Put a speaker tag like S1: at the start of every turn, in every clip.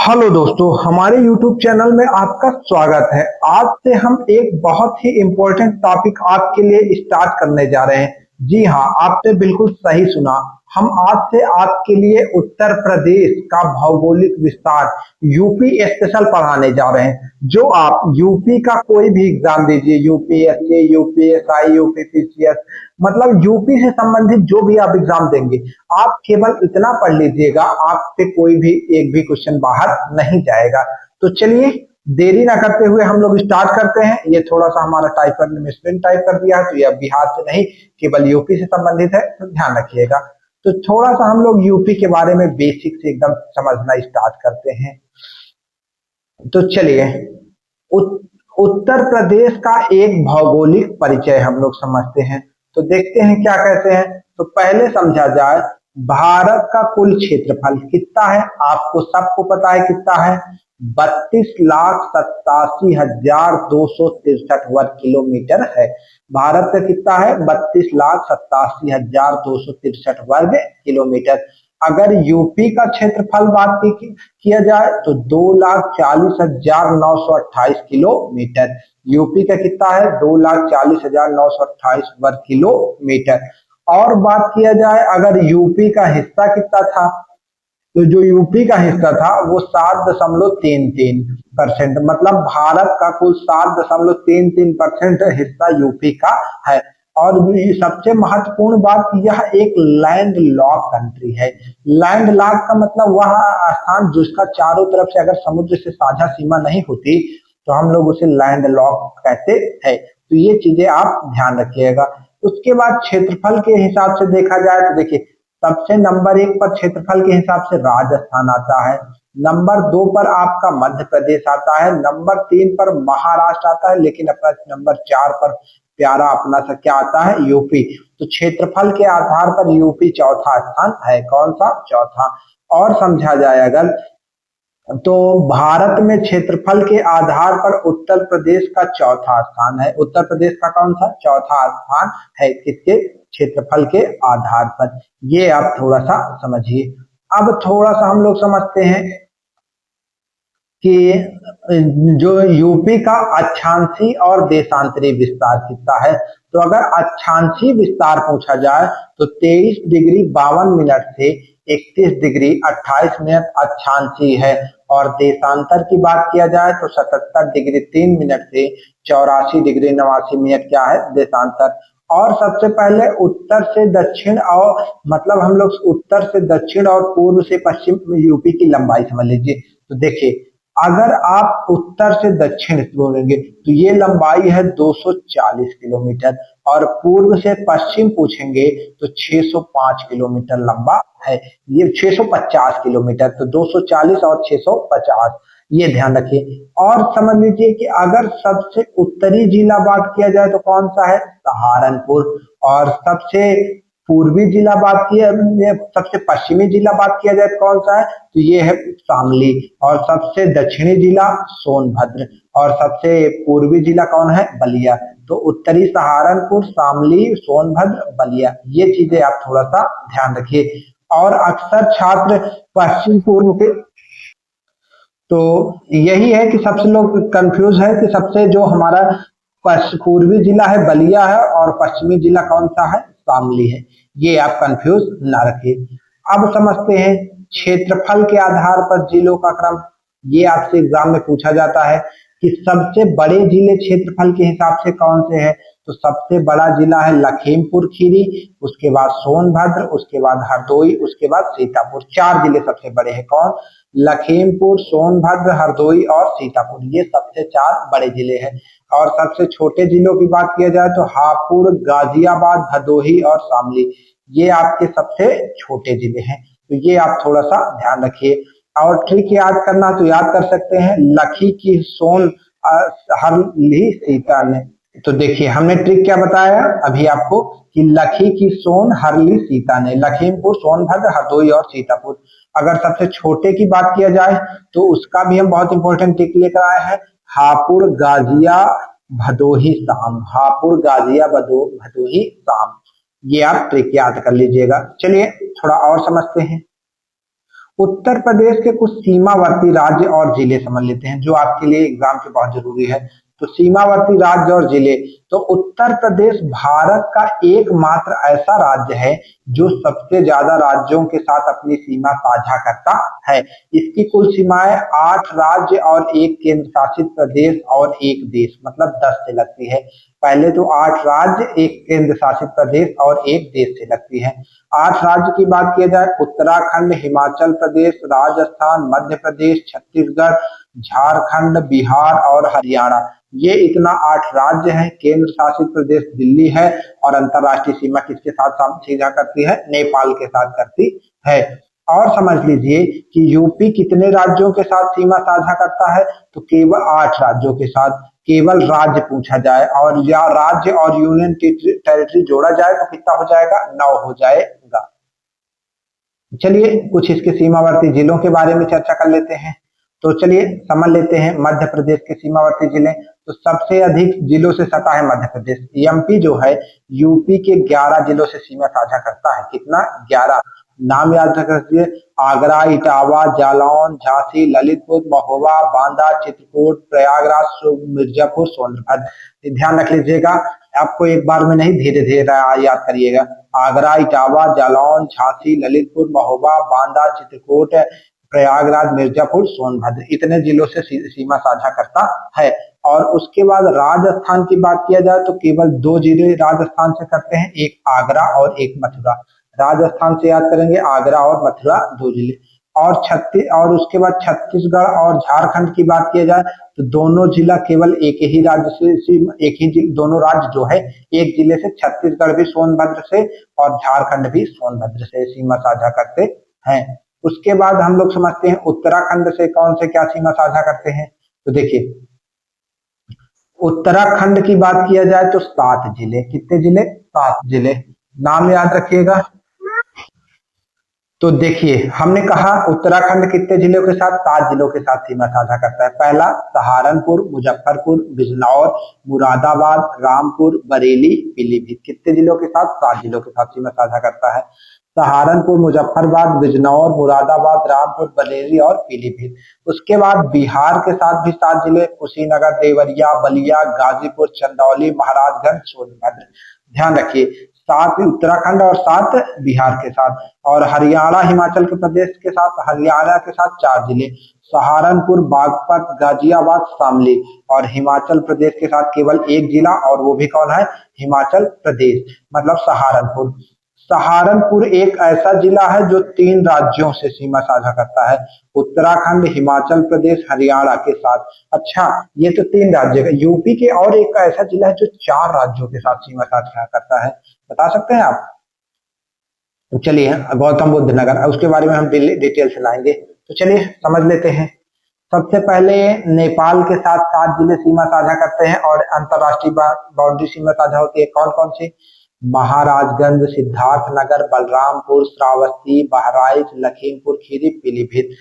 S1: Hello दोस्तों, हमारे YouTube channel में आपका स्वागत है। आज से हम एक बहुत ही इम्पोर्टेंट टॉपिक आपके लिए स्टार्ट करने जा रहे हैं। जी हाँ, आपने बिल्कुल सही सुना। हम आज से आपके लिए उत्तर प्रदेश का भौगोलिक विस्तार यूपी स्पेशल पढ़ाने जा रहे हैं। जो आप यूपी का कोई भी एग्जाम दीजिए, यूपीएससी, यूपीएसआई, यूपीपीसीएस, मतलब यूपी से संबंधित जो भी आप एग्जाम देंगे, आप केवल इतना पढ़ लीजिएगा, आपसे कोई भी एक भी क्वेश्चन बाहर नहीं जाएगा। तो चलिए देरी ना करते हुए हम लोग स्टार्ट करते हैं। ये थोड़ा सा हमारा टाइपर ने मिसप्रिंट टाइप कर दिया है, तो ये बिहार से नहीं, केवल यूपी से संबंधित है, तो ध्यान रखिएगा। तो थोड़ा सा हम लोग यूपी के बारे में बेसिक से एकदम समझना स्टार्ट करते हैं। तो चलिए उत्तर प्रदेश का एक भौगोलिक परिचय हम लोग समझते हैं। तो देखते हैं क्या कहते हैं। तो पहले समझा जाए, भारत का कुल क्षेत्रफल कितना है, आपको सबको पता है कितना है। 32,87,263 वर्ग किलोमीटर है। भारत का कितना है? 32,87,263 वर्ग किलोमीटर। अगर यूपी का क्षेत्रफल बात किया जाए तो 2,40,928 किलोमीटर। यूपी का कितना है? 2,40,928 वर्ग किलोमीटर। और बात किया जाए अगर यूपी का हिस्सा कितना था, तो जो यूपी का हिस्सा था वो 7.33%, मतलब भारत का कुल 7.33% हिस्सा यूपी का है। और सबसे महत्वपूर्ण बात, यह एक लैंड लॉक कंट्री है। लैंड लॉक का मतलब वह स्थान जिसका चारों तरफ से अगर समुद्र से साझा सीमा नहीं होती तो हम लोग उसे लैंड लॉक कहते हैं। तो ये चीजें आप ध्यान रखिएगा। उसके बाद क्षेत्रफल के हिसाब से देखा जाए तो देखिए, सबसे नंबर 1 पर क्षेत्रफल के हिसाब से राजस्थान आता है, नंबर 2 पर आपका मध्य प्रदेश आता है, नंबर 3 पर महाराष्ट्र आता है, लेकिन अपना नंबर 4 पर प्यारा अपना सा क्या आता है? यूपी। तो क्षेत्रफल के आधार पर यूपी चौथा स्थान है। कौन सा? चौथा। और समझा जाए अगर तो भारत में क्षेत्रफल के आधार पर उत्तर प्रदेश का चौथा स्थान है। उत्तर प्रदेश का कौन सा? चौथा स्थान है। किसके? क्षेत्रफल के आधार पर। ये आप थोड़ा सा समझिए। अब थोड़ा सा हम लोग समझते हैं कि जो यूपी का अक्षांशीय और देशांतरी विस्तार कितना है। तो अगर अक्षांशीय विस्तार पूछा जाए तो 23 डिग्री 52 मिनट से 31 डिग्री 28 मिनट अक्षांशीय है। और देशांतर की बात किया जाए तो 77 डिग्री 3 मिनट से 84 डिग्री 89 मिनट क्या है? देशांतर। और सबसे पहले उत्तर से दक्षिण, और मतलब हम लोग उत्तर से दक्षिण और पूर्व से पश्चिम यूपी की लंबाई समझ लीजिए। तो देखिए, अगर आप उत्तर से दक्षिण बोलेंगे तो ये लंबाई है 240 किलोमीटर, और पूर्व से पश्चिम पूछेंगे तो 605 किलोमीटर लंबा है। ये 650 किलोमीटर, तो 240 और 650, ये ध्यान रखिए। और समझ लीजिए कि अगर सबसे उत्तरी जिला बात किया जाए तो कौन सा है? सहारनपुर। और सबसे पूर्वी जिला बात किया, सबसे पश्चिमी जिला बात किया जाए तो कौन सा है? तो ये है शामली। और सबसे दक्षिणी जिला सोनभद्र। और सबसे पूर्वी जिला कौन है? बलिया। तो उत्तरी सहारनपुर, शामली, सोनभद्र, बलिया, ये चीजें आप थोड़ा सा ध्यान रखिए। और अक्सर छात्र पश्चिम पूर्व के, तो यही है कि सबसे लोग कंफ्यूज है कि सबसे जो हमारा पूर्वी जिला है बलिया है, और पश्चिमी जिला कौन सा है? शामली है। ये आप कंफ्यूज ना रखिए। अब समझते हैं क्षेत्रफल के आधार पर जिलों का क्रम। ये आपसे एग्जाम में पूछा जाता है कि सबसे बड़े जिले क्षेत्रफल के हिसाब से कौन से हैं। तो सबसे बड़ा जिला है लखीमपुर खीरी, उसके बाद सोनभद्र, उसके बाद हरदोई, उसके बाद सीतापुर। 4 जिले सबसे बड़े हैं। कौन? लखीमपुर, सोनभद्र, हरदोई और सीतापुर, ये सबसे 4 बड़े जिले हैं। और सबसे छोटे जिलों की बात किया जाए तो हापुड़, गाजियाबाद, भदोही और शामली, ये आपके सबसे छोटे जिले हैं। तो ये आप थोड़ा सा ध्यान रखिए। और ट्रिक याद करना तो याद कर सकते हैं, लखी की सोन हरली सीता ने। तो देखिए, हमने ट्रिक क्या बताया अभी आपको कि लखी की सोन हरली सीता ने। लखीमपुर, सोनभद्र, हरदोई और सीतापुर। अगर सबसे छोटे की बात किया जाए तो उसका भी हम बहुत इंपॉर्टेंट ट्रिक लेकर आए हैं, हापुड़, गाजिया, भदोही, शाम। हापुड़, गाजिया, भदोही, शाम, ये आप ट्रिक याद कर लीजिएगा। चलिए थोड़ा और समझते हैं। उत्तर प्रदेश के कुछ सीमावर्ती राज्य और जिले समझ लेते हैं जो आपके लिए एग्जाम के बहुत जरूरी है। तो सीमावर्ती राज्य और जिले, तो उत्तर प्रदेश भारत का एकमात्र ऐसा राज्य है जो सबसे ज्यादा राज्यों के साथ अपनी सीमा साझा करता है। इसकी कुल सीमाएं 8 राज्य और एक केंद्र शासित प्रदेश और एक देश, मतलब 10 से लगती है। पहले तो 8 राज्य, एक केंद्र शासित प्रदेश और एक देश से लगती है। 8 राज्य की बात किया जाए, उत्तराखंड, हिमाचल प्रदेश, राजस्थान, मध्य प्रदेश, छत्तीसगढ़, झारखंड, बिहार और हरियाणा। ये इतना 8 राज्य हैं। केंद्र शासित प्रदेश दिल्ली है और अंतरराष्ट्रीय सीमा किसके साथ साझा करती है? नेपाल के साथ करती है। और समझ लीजिए कि यूपी कितने राज्यों के साथ सीमा साझा करता है? तो केवल 8 राज्यों के साथ। केवल राज्य पूछा जाए और या राज्य और यूनियन टेरिटरी जोड़ा जाए तो कितना हो जाएगा? 9 हो जाएगा। चलिए कुछ इसके सीमावर्ती जिलों के बारे में चर्चा कर लेते हैं। तो चलिए समझ लेते हैं मध्य प्रदेश के सीमावर्ती जिले। तो सबसे अधिक जिलों से सटा है मध्य प्रदेश। एमपी जो है यूपी के 11 जिलों से सीमा साझा करता है। कितना? 11। नाम याद रख रखिए, आगरा, इटावा, जालौन, झांसी, ललितपुर, महोबा, बांदा, चित्रकूट, प्रयागराज, मिर्जापुर, सोनभद्र। ध्यान रख लीजिएगा, आपको एक बार में नहीं, धीरे धीरे याद करिएगा। आगरा, इटावा, जालौन, झांसी, ललितपुर, महोबा, बांदा, चित्रकूट, प्रयागराज, मिर्जापुर, सोनभद्र, इतने जिलों से सीमा साझा करता है। और उसके बाद राजस्थान की बात किया जाए तो केवल 2 जिले राजस्थान से करते हैं, एक आगरा और एक मथुरा। राजस्थान से याद करेंगे, आगरा और मथुरा 2 जिले। और उसके बाद छत्तीसगढ़ और झारखंड की बात किया जाए तो दोनों जिला केवल एक ही राज्य से, दोनों राज्य जो है एक जिले से, छत्तीसगढ़ भी सोनभद्र से और झारखंड भी सोनभद्र से सीमा साझा करते हैं। उसके बाद हम लोग समझते हैं उत्तराखंड से कौन से क्या सीमा साझा करते हैं। तो देखिए उत्तराखंड की बात किया जाए तो 7 जिले। कितने जिले? 7 जिले। नाम याद रखिएगा। तो देखिए हमने कहा उत्तराखंड कितने जिलों के साथ? 7 जिलों के साथ सीमा साझा करता है। पहला सहारनपुर, मुजफ्फरपुर, बिजनौर, मुरादाबाद, रामपुर, बरेली, पीलीभीत। कितने जिलों के साथ? 7 जिलों के साथ सीमा साझा करता है। सहारनपुर, मुजफ्फरबाद, बिजनौर, मुरादाबाद, रामपुर, बरेली और पीलीभीत। उसके बाद बिहार के साथ भी 7 जिले, कुशीनगर, देवरिया, बलिया, गाजीपुर, चंदौली, महाराजगंज, सोनभद्र। ध्यान रखिए 7 उत्तराखंड और 7 बिहार के साथ। और हरियाणा, हिमाचल प्रदेश के साथ, हरियाणा के साथ 4 जिले, सहारनपुर, बागपत, गाजियाबाद, शामली। और हिमाचल प्रदेश के साथ केवल एक जिला, और वो भी कौन है? हिमाचल प्रदेश, मतलब सहारनपुर। सहारनपुर एक ऐसा जिला है जो 3 राज्यों से सीमा साझा करता है, उत्तराखंड, हिमाचल प्रदेश, हरियाणा के साथ। अच्छा, ये तो 3 राज्य का। यूपी के और एक ऐसा जिला है जो 4 राज्यों के साथ सीमा साझा करता है, बता सकते हैं आप? चलिए गौतम बुद्ध नगर, उसके बारे में हम डिटेल से लाएंगे। तो चलिए समझ लेते हैं। सबसे पहले नेपाल के साथ 7 जिले सीमा साझा करते हैं और अंतरराष्ट्रीय बाउंड्री सीमा साझा होती है। कौन कौन सी? महाराजगंज, सिद्धार्थनगर, बलरामपुर, श्रावस्ती, बहराइच, लखीमपुर खीरी, पीलीभीत।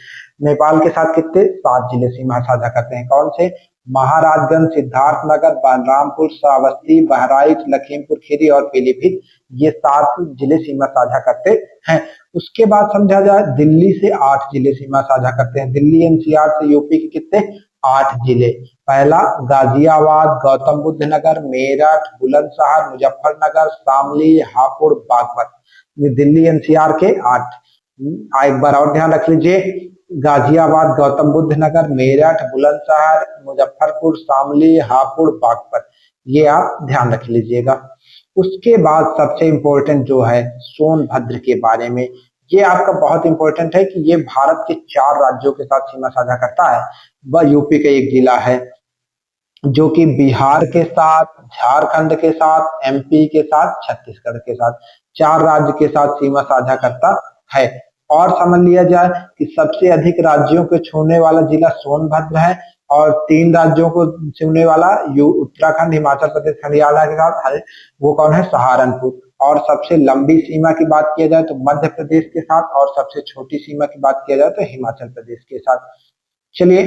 S1: नेपाल के साथ कितने? 7 जिले सीमा साझा करते हैं। कौन से? महाराजगंज, सिद्धार्थनगर, बलरामपुर, श्रावस्ती, बहराइच, लखीमपुर खीरी और पीलीभीत। ये 7 जिले सीमा साझा करते हैं। उसके बाद समझा जाए दिल्ली से 8 जिले सीमा साझा करते हैं। दिल्ली एनसीआर से यूपी के कितने? 8 जिले। पहला गाजियाबाद, गौतम बुद्ध नगर, मेरठ, बुलंदशहर, मुजफ्फरनगर, शामली, हापुड़, बागपत। ये दिल्ली एनसीआर के 8। एक बार और ध्यान रख लीजिए, गाजियाबाद, गौतम बुद्ध नगर, मेरठ, बुलंदशहर, मुजफ्फरपुर, शामली, हापुड़, बागपत। ये आप ध्यान रख लीजिएगा। उसके बाद सबसे इंपॉर्टेंट जो है सोनभद्र के बारे में, ये आपका बहुत इंपॉर्टेंट है कि ये भारत के 4 राज्यों के साथ सीमा साझा करता है। वह यूपी का एक जिला है जो कि बिहार के साथ, झारखंड के साथ, एमपी के साथ, छत्तीसगढ़ के साथ, 4 राज्य के साथ सीमा साझा करता है। और समझ लिया जाए कि सबसे अधिक राज्यों को छूने वाला जिला सोनभद्र है और 3 राज्यों को छूने वाला उत्तराखंड, हिमाचल प्रदेश, हरियाणा के साथ वो कौन है? सहारनपुर। और सबसे लंबी सीमा की बात किया जाए तो मध्य प्रदेश के साथ, और सबसे छोटी सीमा की बात किया जाए तो हिमाचल प्रदेश के साथ। चलिए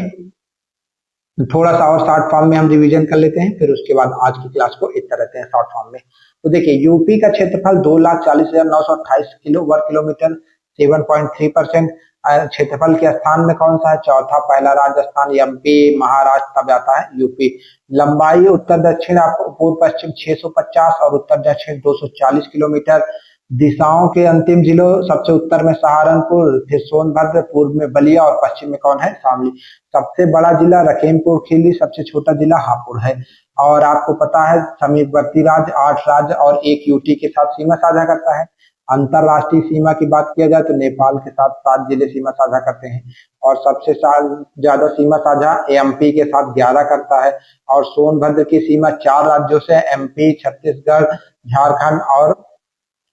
S1: थोड़ा सा और शॉर्ट फॉर्म में हम रिवीजन कर लेते हैं, फिर उसके बाद आज की क्लास को इतना रहते हैं शॉर्ट फॉर्म में। तो देखिए यूपी का क्षेत्रफल 2,40,928 वर्ग किलोमीटर, 7.3%। क्षेत्रफल के स्थान में कौन सा है? चौथा। पहला राजस्थान, एमपी, महाराष्ट्र, तब आता है यूपी। लंबाई उत्तर दक्षिण आपको पूर्व पश्चिम 650 और उत्तर दक्षिण 240 किलोमीटर। दिशाओं के अंतिम जिलों, सबसे उत्तर में सहारनपुर, फिर सोनभद्र, पूर्व में बलिया और पश्चिम में कौन है? शामली। सबसे बड़ा जिला लखीमपुर खीरी, सबसे छोटा जिला हापुड़ है। और आपको पता है समीपवर्ती राज्य 8 राज्य और 1 यूटी के साथ सीमा साझा करता है। अंतरराष्ट्रीय सीमा की बात किया जाए तो नेपाल के साथ 7 जिले सीमा साझा करते हैं। और सबसे ज्यादा सीमा साझा एमपी के साथ 11 करता है। और सोनभद्र की सीमा 4 राज्यों से एमपी, छत्तीसगढ़, झारखंड और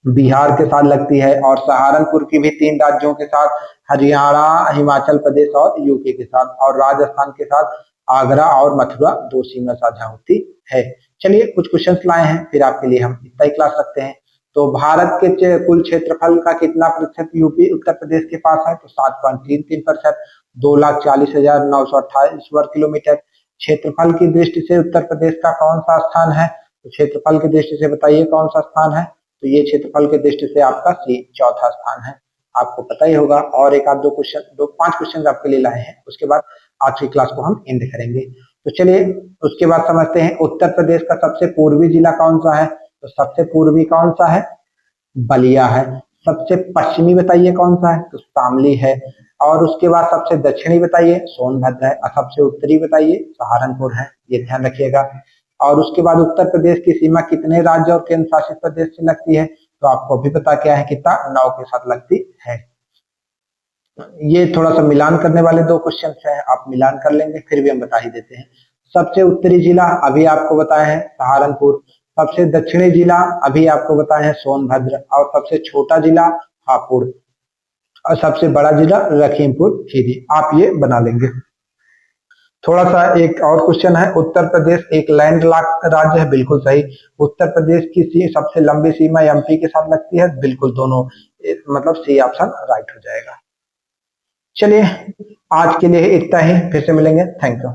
S1: बिहार के साथ लगती है। और सहारनपुर की भी 3 राज्यों के साथ, हरियाणा, हिमाचल प्रदेश और यूपी के साथ। और राजस्थान के साथ आगरा और मथुरा 2 सीमा साझा होती है। चलिए कुछ क्वेश्चंस लाए हैं, फिर आपके लिए हम इतना ही क्लास रखते हैं। तो भारत के कुल क्षेत्रफल का कितना प्रतिशत यूपी उत्तर प्रदेश के पास है? तो 7.33%, 2,40,928 वर्ग किलोमीटर। क्षेत्रफल की दृष्टि से उत्तर प्रदेश का कौन सा स्थान है? तो क्षेत्रफल की दृष्टि से बताइए कौन सा स्थान है? तो ये क्षेत्रफल की दृष्टि से आपका सी चौथा स्थान है, आपको पता ही होगा। और एक आध 5 क्वेश्चन आपके लिए लाए हैं, उसके बाद आज की क्लास को हम एंड करेंगे। तो चलिए उसके बाद समझते हैं उत्तर प्रदेश का सबसे पूर्वी जिला कौन सा है? तो सबसे पूर्वी कौन सा है? बलिया है। सबसे पश्चिमी बताइए कौन सा है? तो शामली है। और उसके बाद सबसे दक्षिणी बताइए, सोनभद्र है। और सबसे उत्तरी बताइए, सहारनपुर है। ये ध्यान रखिएगा। और उसके बाद उत्तर प्रदेश की सीमा कितने राज्य और केंद्र शासित प्रदेश से लगती है? तो आपको भी पता क्या है, कितना 9 के साथ लगती है। ये थोड़ा सा मिलान करने वाले 2 क्वेश्चन हैं, आप मिलान कर लेंगे, फिर भी हम बता ही देते हैं। सबसे उत्तरी जिला अभी आपको बताए हैं सहारनपुर। सबसे दक्षिणी जिला अभी आपको बताए हैं सोनभद्र। और सबसे छोटा जिला हापुड़। और सबसे बड़ा जिला लखीमपुर खीरी। आप ये बना लेंगे। थोड़ा सा एक और क्वेश्चन है, उत्तर प्रदेश एक लैंडलॉक्ड राज्य है, बिल्कुल सही। उत्तर प्रदेश की सबसे लंबी सीमा एमपी के साथ लगती है, बिल्कुल दोनों, मतलब सी ऑप्शन राइट हो जाएगा। चलिए आज के लिए इतना ही, फिर से मिलेंगे। Thank you.